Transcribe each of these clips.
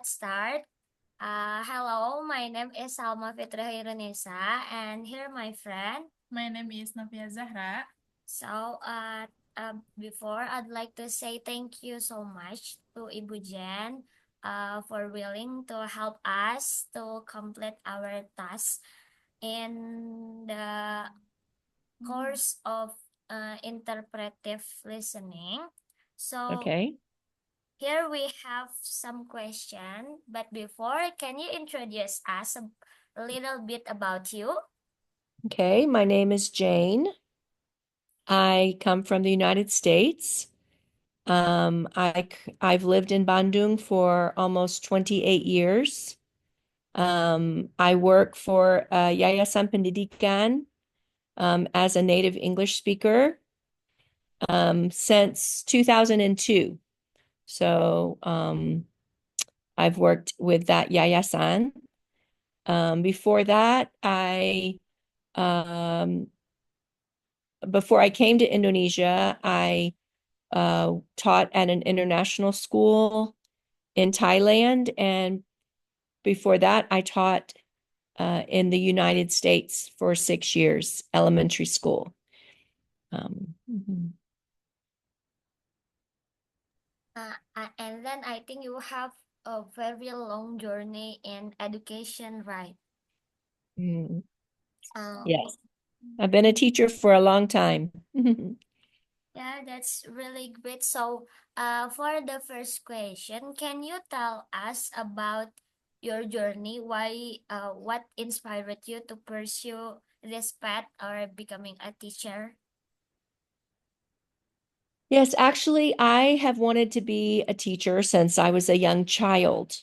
let's start. Hello, my name is Salma Fitri and here my friend. My name is Novia Zahra. So, before I'd like to say thank you so much to Ibu Jen, for willing to help us to complete our task in the course of interpretive listening. So, Okay. here we have some question, but before, can you introduce us a little bit about you? Okay. My name is Jane. I come from the United States. I've lived in Bandung for almost 28 years. I work for Yayasan Pendidikan as a native English speaker since 2002. So I've worked with that Yayasan. Before that, um, before I came to Indonesia, I taught at an international school in Thailand. And before that, I taught in the United States for 6 years, elementary school. Mhm. And then I think you have a very long journey in education, right? Mm, Uh, Yes, I've been a teacher for a long time. yeah, that's really great. So, for the first question, can you tell us about your journey? What inspired you to pursue this path or becoming a teacher? Yes, actually, I have wanted to be a teacher since I was a young child.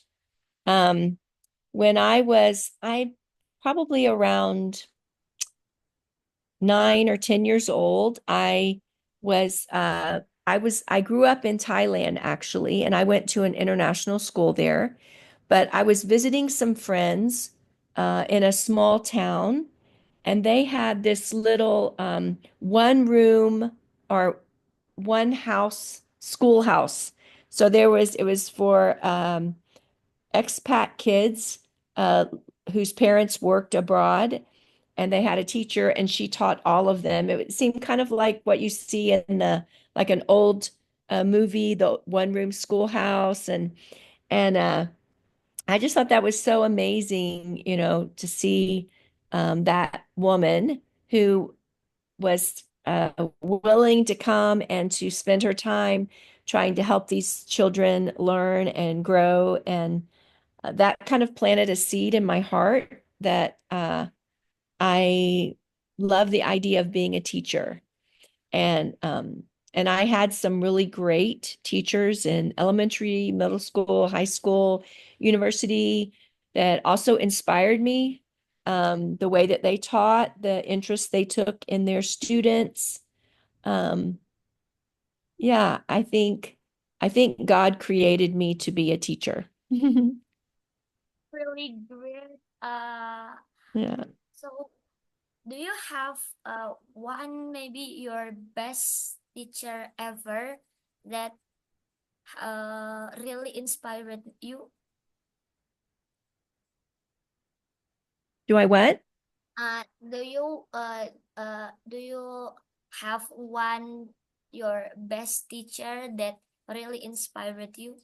Um, when I probably around 9 or 10 years old, I grew up in Thailand actually, and I went to an international school there. But I was visiting some friends in a small town, and they had this little one room or one house schoolhouse. So it was for expat kids uh, whose parents worked abroad, and they had a teacher, and she taught all of them. It seemed kind of like what you see in the like an old movie, the one room schoolhouse, and I just thought that was so amazing, to see that woman who was willing to come and to spend her time trying to help these children learn and grow. And that kind of planted a seed in my heart that I love the idea of being a teacher. And and I had some really great teachers in elementary, middle school, high school, university that also inspired me. The way that they taught, the interest they took in their students. Um, yeah, I think God created me to be a teacher. Really great. Yeah. So do you have one maybe your best teacher ever that really inspired you? Do I what? Do you have one your best teacher that really inspired you?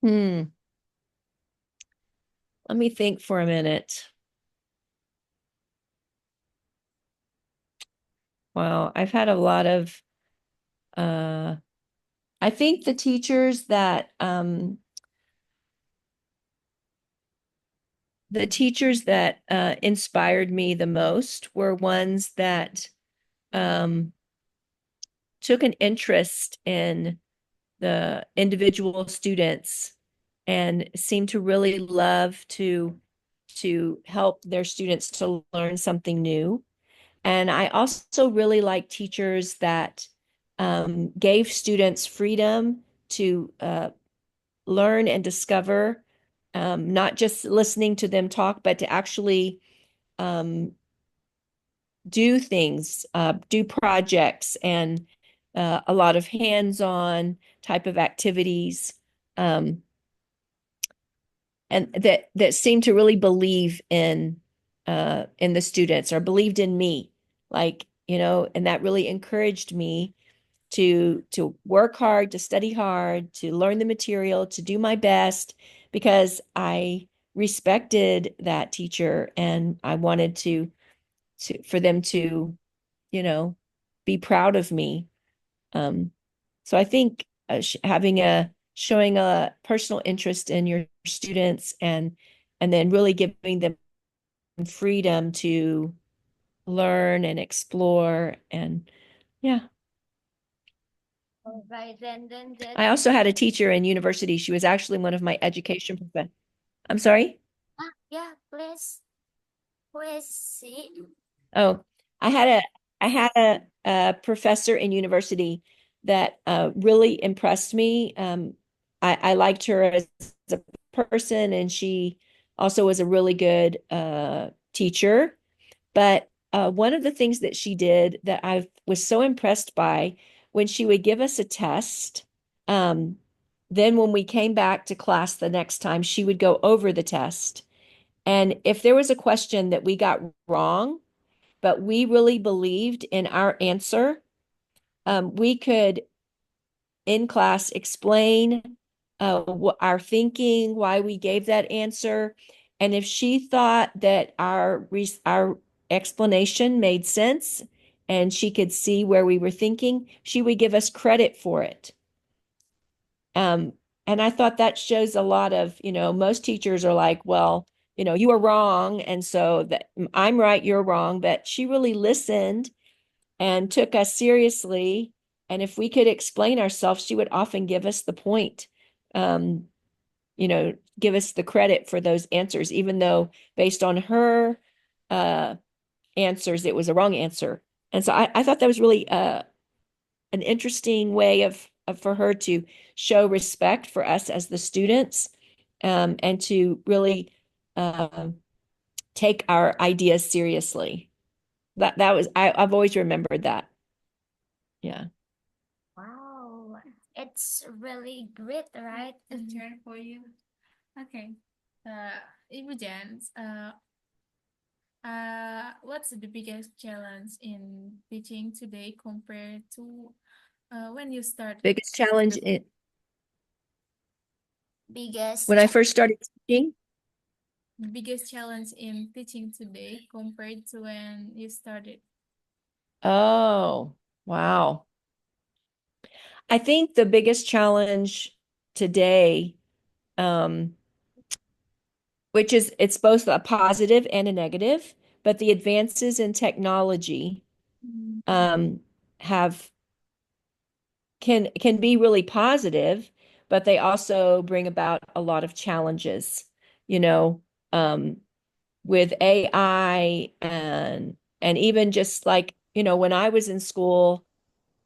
Hmm. Let me think for a minute. Wow, I've had a lot of uh I think the teachers that inspired me the most were ones that um took an interest in the individual students and seemed to really love to help their students to learn something new. And I also really like teachers that gave students freedom to learn and discover, not just listening to them talk, but to actually um, do things, do projects, and a lot of hands-on type of activities. um, and that seemed to really believe in the students or believed in me, like, and that really encouraged me to work hard, to study hard, to learn the material, to do my best because I respected that teacher and I wanted to for them to, you know, be proud of me. Um, so I think having a showing a personal interest in your students and then really giving them freedom to learn and explore and yeah. All right, then that. I also had a teacher in university. She was actually one of my education professors. I'm sorry? Yeah, please see. Oh, I had a I had a professor in university that really impressed me. I liked her as a person, and she also was a really good teacher. But one of the things that she did that I was so impressed by when she would give us a test, um, then when we came back to class the next time, she would go over the test. And if there was a question that we got wrong, but we really believed in our answer, we could in class explain our thinking, why we gave that answer. And if she thought that our explanation made sense and she could see where we were thinking, she would give us credit for it. Um, and I thought that shows a lot of, most teachers are like, well, you are wrong. And so that I'm right, you're wrong. But she really listened and took us seriously. And if we could explain ourselves, she would often give us the point, um, give us the credit for those answers, even though based on her uh, answers, it was a wrong answer. And so I thought that was really an interesting way of for her to show respect for us as the students, and to really take our ideas seriously. That was I've always remembered that. Yeah. Wow, it's really great, right? Turn for you. Okay. Ibu Jens, what's the biggest challenge in teaching today compared to when you started? Biggest challenge The Biggest when I first started teaching. biggest challenge in teaching today compared to when you started. Oh, wow. I think the biggest challenge today, um, which is it's both a positive and a negative, but the advances in technology um, have can be really positive, but they also bring about a lot of challenges, you know, um, with AI and even just like, when I was in school,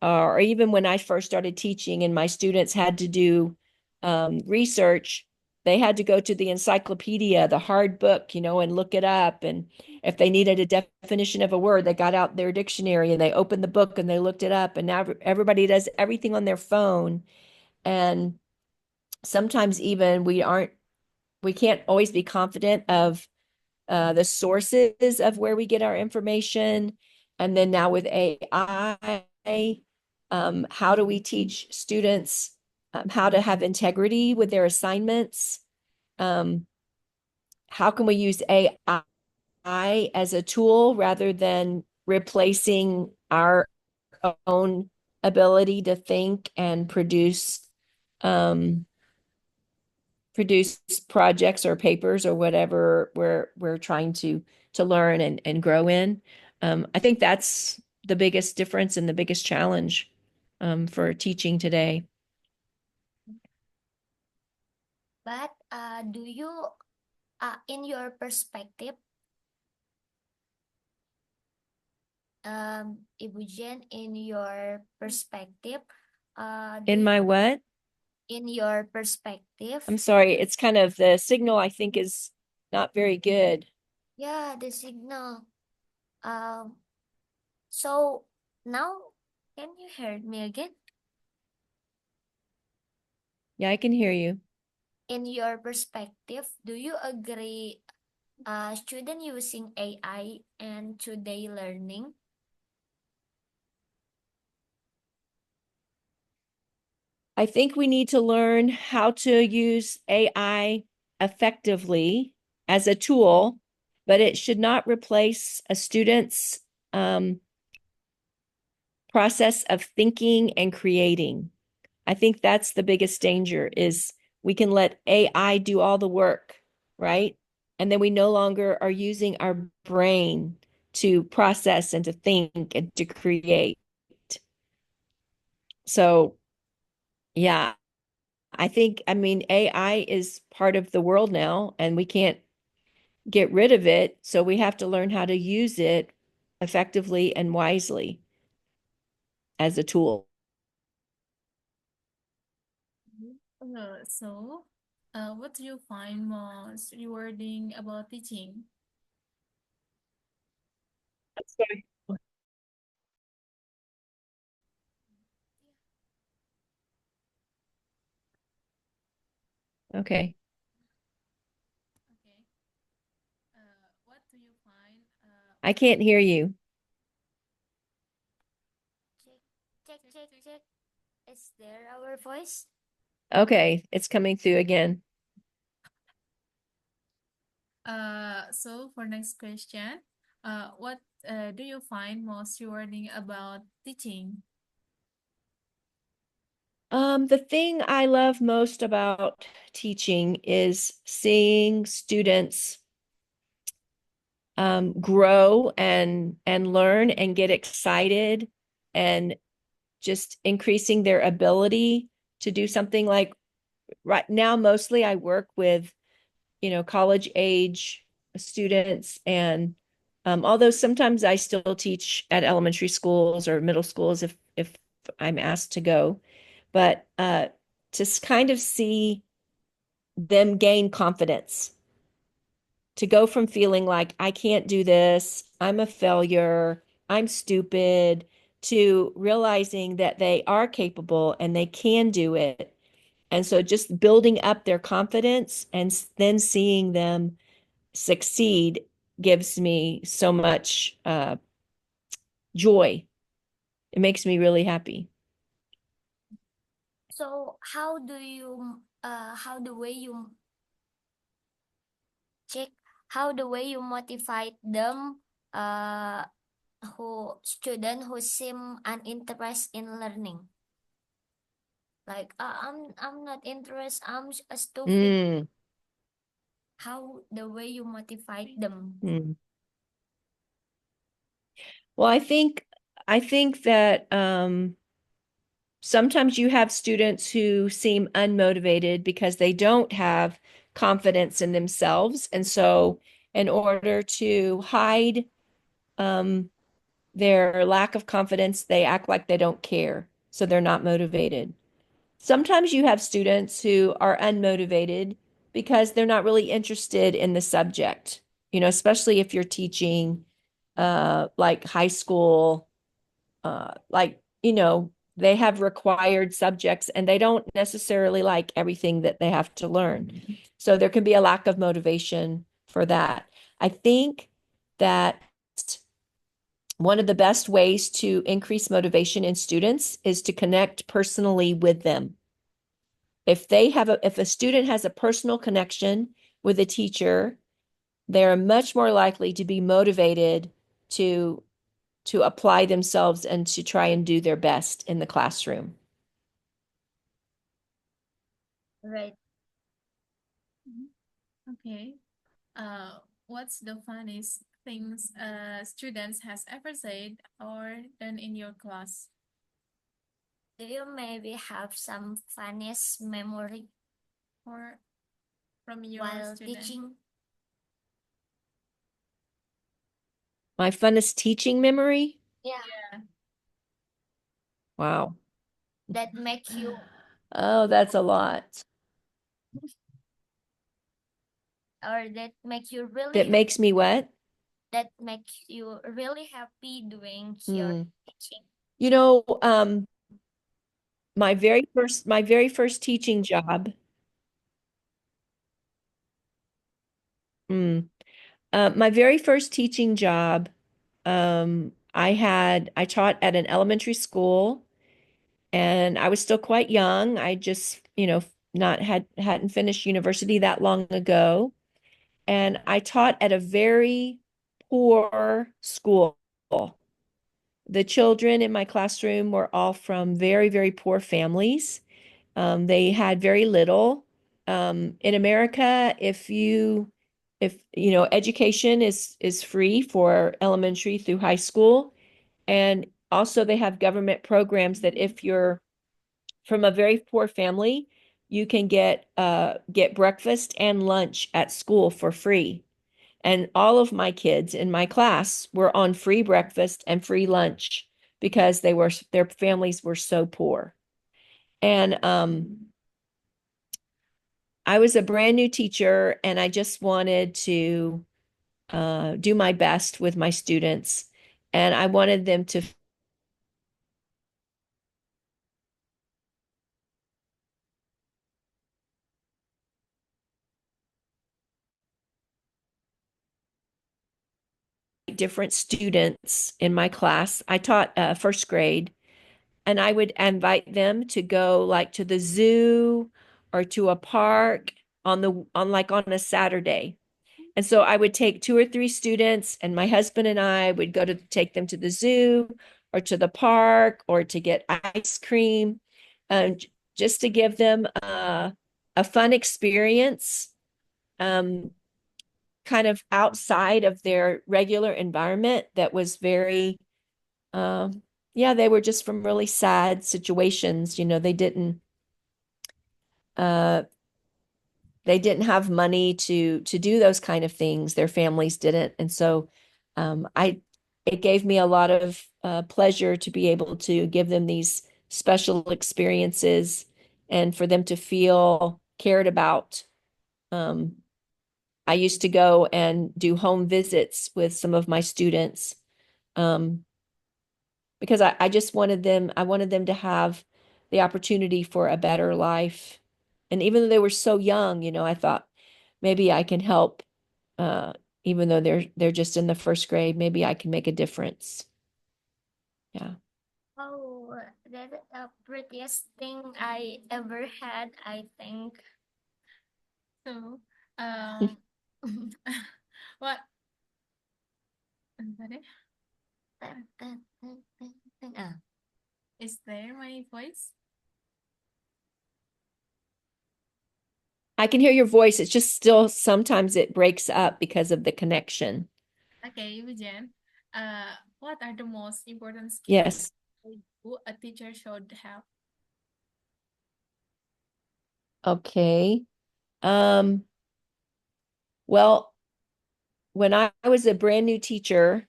or even when I first started teaching and my students had to do research, they had to go to the encyclopedia, the hard book, and look it up. And if they needed a definition of a word, they got out their dictionary and they opened the book and they looked it up. And now everybody does everything on their phone. And sometimes even we can't always be confident of the sources of where we get our information. And then now with AI, how do we teach students how to have integrity with their assignments? Um, how can we use AI as a tool rather than replacing our own ability to think and um, produce projects or papers or whatever we're trying to learn and grow in. I think that's the biggest difference and the biggest challenge for teaching today. But do you, in your perspective, Ibu Jen, in your perspective, do In you, my what? in your perspective, I'm sorry, it's kind of the signal I think is not very good. yeah, the signal. Um, so now, can you hear me again? Yeah, I can hear you. In your perspective, do you agree student using AI and today learning? I think we need to learn how to use AI effectively as a tool, but it should not replace a student's um, process of thinking and creating. I think that's the biggest danger is we can let AI do all the work, right? And then we no longer are using our brain to process and to think and to create. So, yeah, I mean, AI is part of the world now, and we can't get rid of it. So we have to learn how to use it effectively and wisely as a tool. What do you find most rewarding about teaching? Sorry. Okay. Okay. What do you find I can't hear you. Check, check, check check, check? check. Is there our voice? Okay, it's coming through again. So for next question, what do you find most rewarding about teaching? The thing I love most about teaching is seeing students grow and learn and get excited and just increasing their ability to do something like right now mostly I work with college age students and although sometimes I still teach at elementary schools or middle schools if I'm asked to go, but to kind of see them gain confidence, to go from feeling like I can't do this, I'm a failure, I'm stupid, to realizing that they are capable and they can do it. And so just building up their confidence and then seeing them succeed gives me so much joy. It makes me really happy. So how the way you check, how the way you motivate them, uh, who student who seem uninterested in learning? Like, I'm not interested, stupid. Mm, How the way you motivate them? mm. Well, I think that sometimes you have students who seem unmotivated because they don't have confidence in themselves. And so, in order to hide um, their lack of confidence, they act like they don't care. So they're not motivated. Sometimes you have students who are unmotivated because they're not really interested in the subject, especially if you're teaching like high school, like, they have required subjects and they don't necessarily like everything that they have to learn. So there can be a lack of motivation for that. I think that one of the best ways to increase motivation in students is to connect personally with them. If a student has a personal connection with a teacher, they're much more likely to be motivated to to apply themselves and to try and do their best in the classroom. Right. Mhm. Okay. What's the funniest things students has ever said or done in your class Do you maybe have some funniest memory or from your while student? teaching My funnest teaching memory? yeah Yeah. Wow. that make you Oh, that's a lot. or that make you really That makes me what? that makes you really happy doing your Hmm. teaching? You know, my very first teaching job. mm, my very first teaching job, I taught at an elementary school, and I was still quite young. I just, not hadn't finished university that long ago. And I taught at a very poor school. The children in my classroom were all from very, very poor families. They had very little. In America, if education is free for elementary through high school, and also they have government programs that if you're from a very poor family, you can get breakfast and lunch at school for free. And all of my kids in my class were on free breakfast and free lunch because their families were so poor. And I was a brand new teacher, and I just wanted to do my best with my students, and I wanted them to different students in my class. I taught first grade, and I would invite them to go like to the zoo or to a park on a Saturday. And so I would take two or three students, and my husband and I would go to take them to the zoo or to the park or to get ice cream, just to give them a fun experience, um, kind of outside of their regular environment that was very, yeah, they were just from really sad situations. Uh, they didn't have money to do those kind of things. Their families didn't. And so I it gave me a lot of pleasure to be able to give them these special experiences and for them to feel cared about. Um, I used to go and do home visits with some of my students, um, because I wanted them to have the opportunity for a better life. And even though they were so young, I thought maybe I can help, uh, even though they're just in the first grade, maybe I can make a difference. Yeah. Oh, that's the prettiest thing I ever had, I think. So, um, what? Bentar ya. Ah. Is there my voice? I can hear your voice. It's just still sometimes it breaks up because of the connection. Okay, Ibu Jen. What are the most important skills Yes. who a teacher should have? Okay. Um, well, when I was a brand new teacher,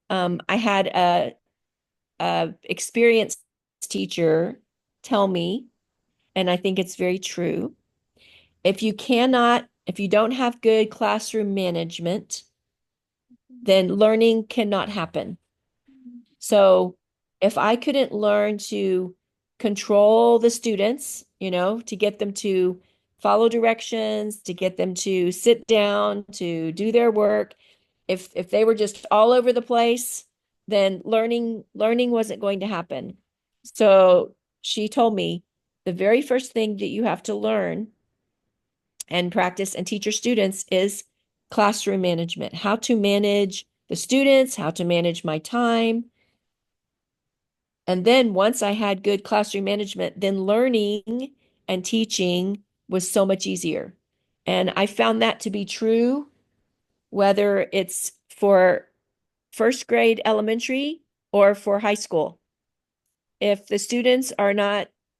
I had a experienced teacher tell me, and I think it's very true. If you don't have good classroom management, then learning cannot happen. So if I couldn't learn to control the students, to get them to follow directions, to get them to sit down, to do their work, if they were just all over the place, then learning wasn't going to happen. So she told me the very first thing that you have to learn and practice and teach your students is classroom management, how to manage the students, how to manage my time. And then once I had good classroom management, then learning and teaching was so much easier. And I found that to be true, whether it's for first grade elementary or for high school. If the students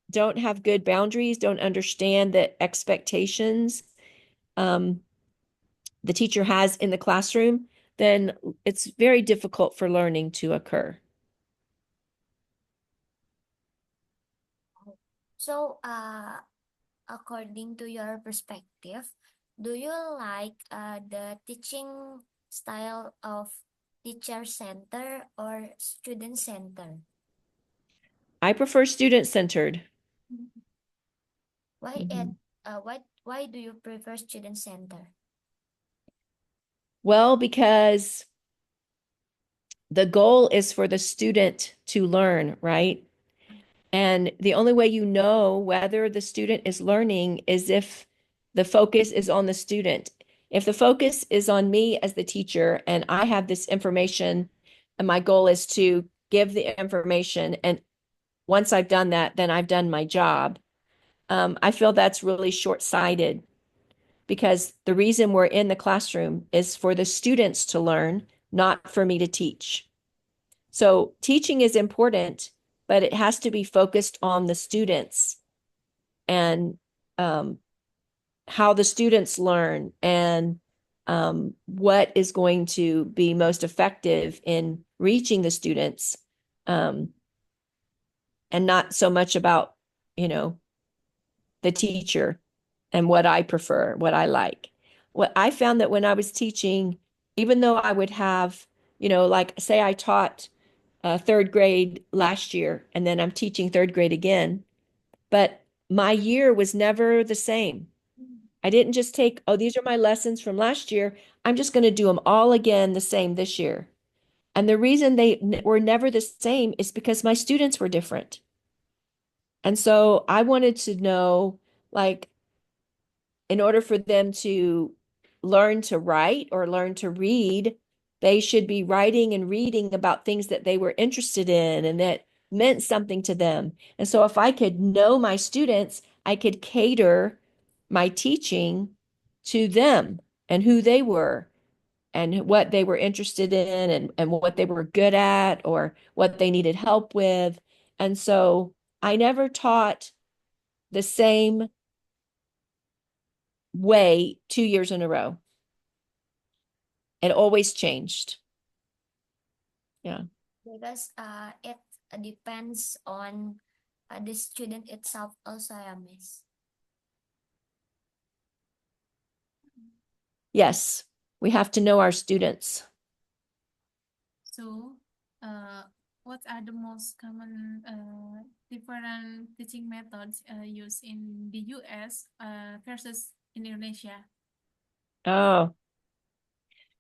don't have good boundaries, don't understand the expectations um, the teacher has in the classroom, then it's very difficult for learning to occur. So, according to your perspective, do you like the teaching style of teacher center or student center? I prefer student-centered. Why it Mhm. why do you prefer student center? Well, because the goal is for the student to learn, right? And the only way you know whether the student is learning is if the focus is on the student. If the focus is on me as the teacher and I have this information and my goal is to give the information, and once I've done that, then I've done my job. I feel that's really short-sighted because the reason we're in the classroom is for the students to learn, not for me to teach. So teaching is important, but it has to be focused on the students and how the students learn and what is going to be most effective in reaching the students, um, and not so much about, you know, the teacher and what I prefer, what I like. What I found that when I was teaching, even though I would have, like say I taught third grade last year and then I'm teaching third grade again, but my year was never the same. I didn't just take, oh, these are my lessons from last year. I'm just going to do them all again the same this year. And the reason they were never the same is because my students were different. And so I wanted to know, like, in order for them to learn to write or learn to read, they should be writing and reading about things that they were interested in and that meant something to them. And so if I could know my students, I could cater my teaching to them and who they were and what they were interested in and what they were good at or what they needed help with. And so I never taught the same way 2 years in a row. It always changed. Yeah. Because it depends on the student itself also, I miss. Yes. We have to know our students. So, what are the most common different teaching methods used in the US versus in Indonesia? Oh,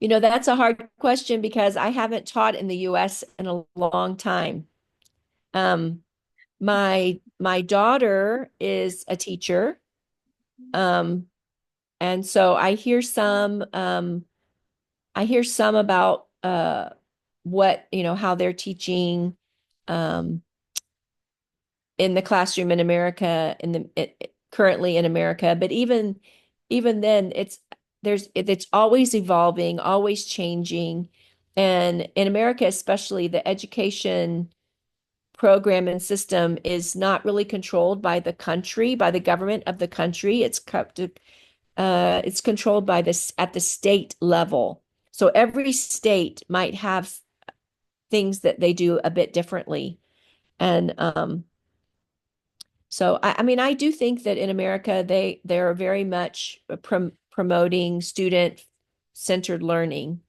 that's a hard question because I haven't taught in the US in a long time. Um, my daughter is a teacher. Um, and so I hear some about what, how they're teaching um in the classroom in America currently in America, but even then it's always evolving, always changing. And in America, especially, the education program and system is not really controlled by the country, by the government of the country. It's controlled by this at the state level. So every state might have things that they do a bit differently. And so I mean, I do think that in America they're very much promoting student-centered learning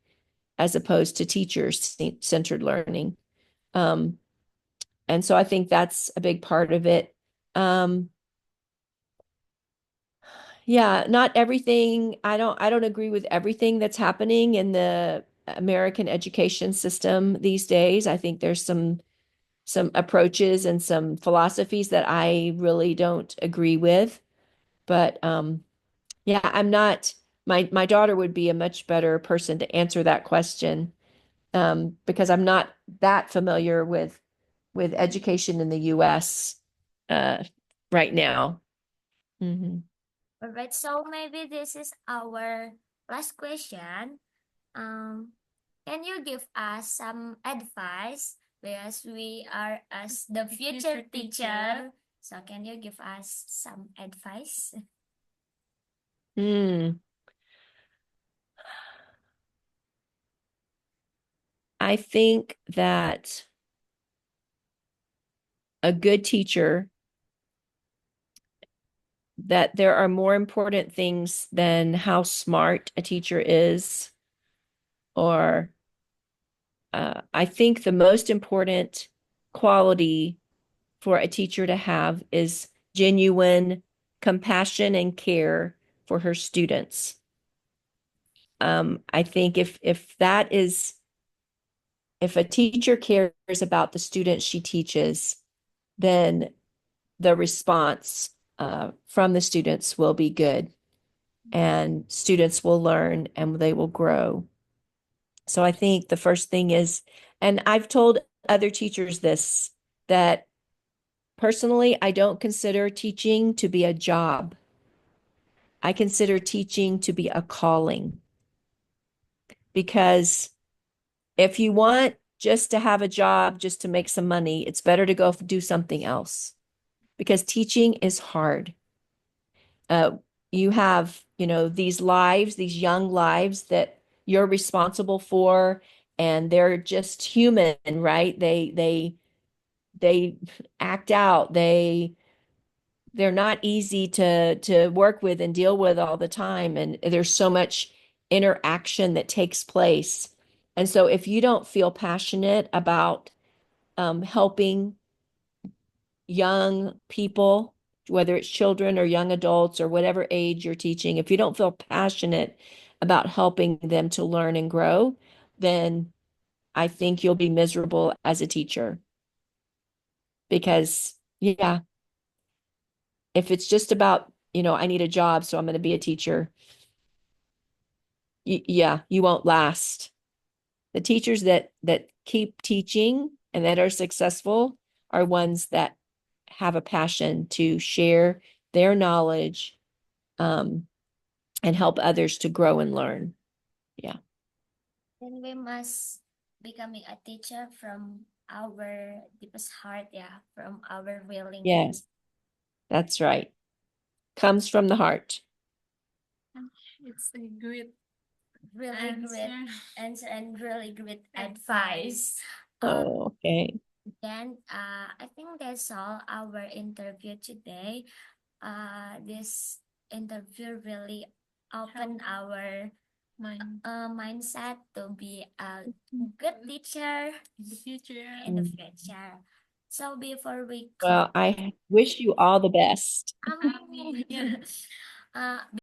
as opposed to teacher-centered learning. Um, and so I think that's a big part of it. Um, yeah, not everything. I don't agree with everything that's happening in the American education system these days. I think there's some approaches and some philosophies that I really don't agree with. But yeah, I'm not my daughter would be a much better person to answer that question, because I'm not that familiar with education in the US uh, right now. Mhm. All right, so maybe this is our last question. Um, can you give us some advice because we are as the future teacher? So can you give us some advice? Mm, I think that a good teacher, that there are more important things than how smart a teacher is, or I think the most important quality for a teacher to have is genuine compassion and care for her students. I think if a teacher cares about the students she teaches, then the response from the students will be good, and students will learn and they will grow. So I think the first thing is, and I've told other teachers this, that personally, I don't consider teaching to be a job. I consider teaching to be a calling, because if you want just to have a job, just to make some money, it's better to go do something else, because teaching is hard. Uh, you have, these lives, these young lives that you're responsible for, and they're just human, right? They act out. They're not easy to work with and deal with all the time, and there's so much interaction that takes place. And so if you don't feel passionate about helping young people, whether it's children or young adults or whatever age you're teaching, if you don't feel passionate about helping them to learn and grow, then I think you'll be miserable as a teacher. Because, yeah, if it's just about, I need a job, so I'm going to be a teacher, yeah, you won't last. The teachers that keep teaching and that are successful are ones that have a passion to share their knowledge, and help others to grow and learn. Yeah. Then we must becoming a teacher from our deepest heart, yeah, from our willing, Yes, that's right. Comes from the heart. It's a great really great answer. answer and really great advice. Oh, okay. Then I think that's all our interview today. This interview really opened our Mine mindset to be a good teacher in the future. in the future. So before we close, Well, I wish you all the best. um, Yeah. uh,